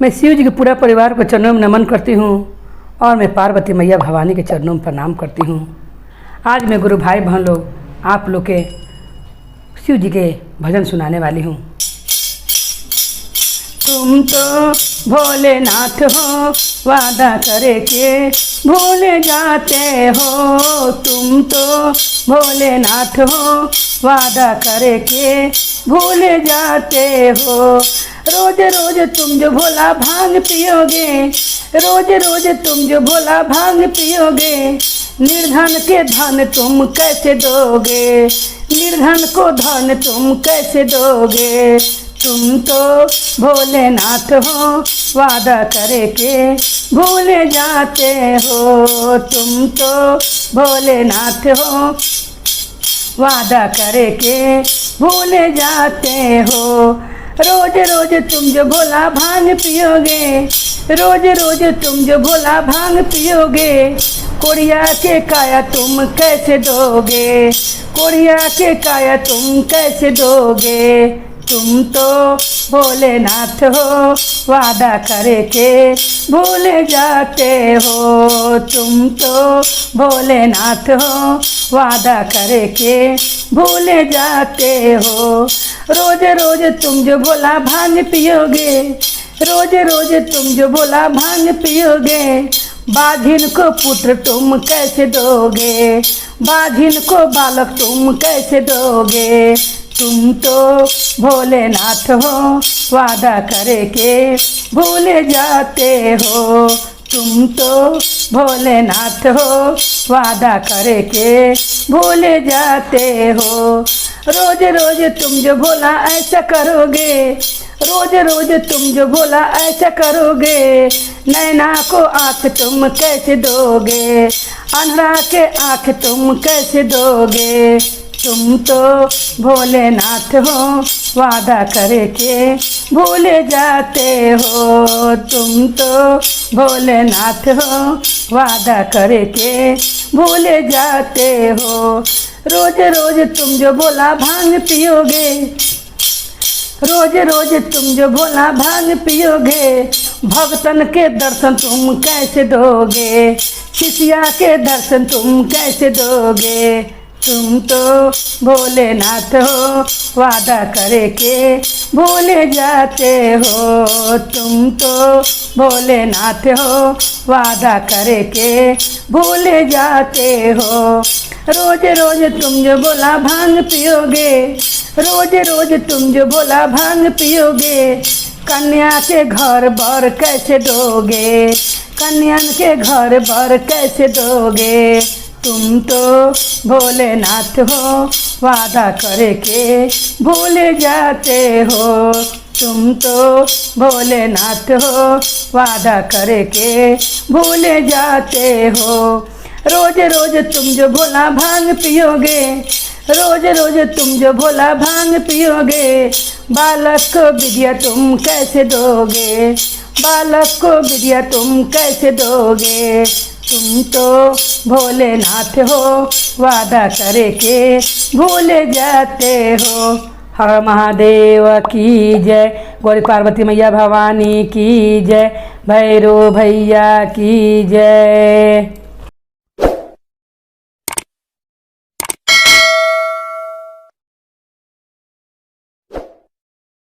मैं शिव जी के पूरा परिवार को चरणों में नमन करती हूँ और मैं पार्वती मैया भवानी के चरणों में प्रणाम करती हूँ। आज मैं गुरु भाई बहन लोग आप लोग के शिव जी के भजन सुनाने वाली हूँ। तुम तो भोलेनाथ हो, वादा करे के भूल जाते हो। तुम तो भोलेनाथ हो, वादा करे के भूल जाते हो। रोज रोज तुम जो भोला भांग पियोगे, रोज रोज तुम जो भोला भांग पियोगे, निर्धन के धन तुम कैसे दोगे, निर्धन को धन तुम कैसे दोगे। तुम तो भोलेनाथ हो, वादा करे के भूल जाते हो। तुम तो भोलेनाथ हो, वादा करे के भूल जाते हो। रोज रोज तुम जो भोला भांग पियोगे, रोज रोज तुम जो भोला भांग पियोगे, कोड़िया के काया तुम कैसे दोगे, कोड़िया के काया तुम कैसे दोगे। तुम तो भोलेनाथ हो, वादा करे के भूल जाते हो। तुम तो भोलेनाथ हो, वादा करे के भूल जाते हो। रोज रोज तुम जो भोला भांग पियोगे, रोज रोज तुम जो भोला भांग पियोगे, बाझिन को पुत्र तुम कैसे दोगे, बाझिन को बालक तुम कैसे दोगे। तुम तो भोलेनाथ हो, वादा करे के भूल जाते हो। तुम तो भोलेनाथ हो, वादा करे के भूल जाते हो। रोज रोज तुम जो भोला ऐसा करोगे, रोज रोज तुम जो भोला ऐसा करोगे, नैना को आँख तुम कैसे दोगे, अंधरा के आँख तुम कैसे दोगे। तुम तो भोलेनाथ हो, वादा करे के भूल जाते हो। तुम तो भोलेनाथ हो, वादा करे के भूल जाते हो। रोज रोज तुम जो भोला भांग पियोगे, रोज रोज तुम जो भोला भांग पियोगे, भक्तन के दर्शन तुम कैसे दोगे, शिष्या के दर्शन तुम कैसे दोगे। तुम तो भोलेनाथ हो, वादा करे के भूल जाते हो। तुम तो भोलेनाथ हो, वादा करे के भूल जाते हो। रोज रोज तुम जो भोला भांग पियोगे, रोज रोज तुम जो भोला भांग पियोगे, कन्या के घर बर कैसे दोगे, कन्यान के घर बर कैसे दोगे। तुम तो भोलेनाथ हो, वादा करे के भूल जाते हो। तुम तो भोलेनाथ हो, वादा करे के भूल जाते हो। रोज रोज तुम जो भोला भांग पियोगे, रोज रोज तुम जो भोला भांग पियोगे, बालक को विद्या तुम कैसे दोगे, बालक को विद्या तुम कैसे दोगे। तुम तो भोलेनाथ हो, वादा करे के भूल जाते हो। हर महादेव की जय, गौरी पार्वती मैया भवानी की जय, भैरव भैया की जय।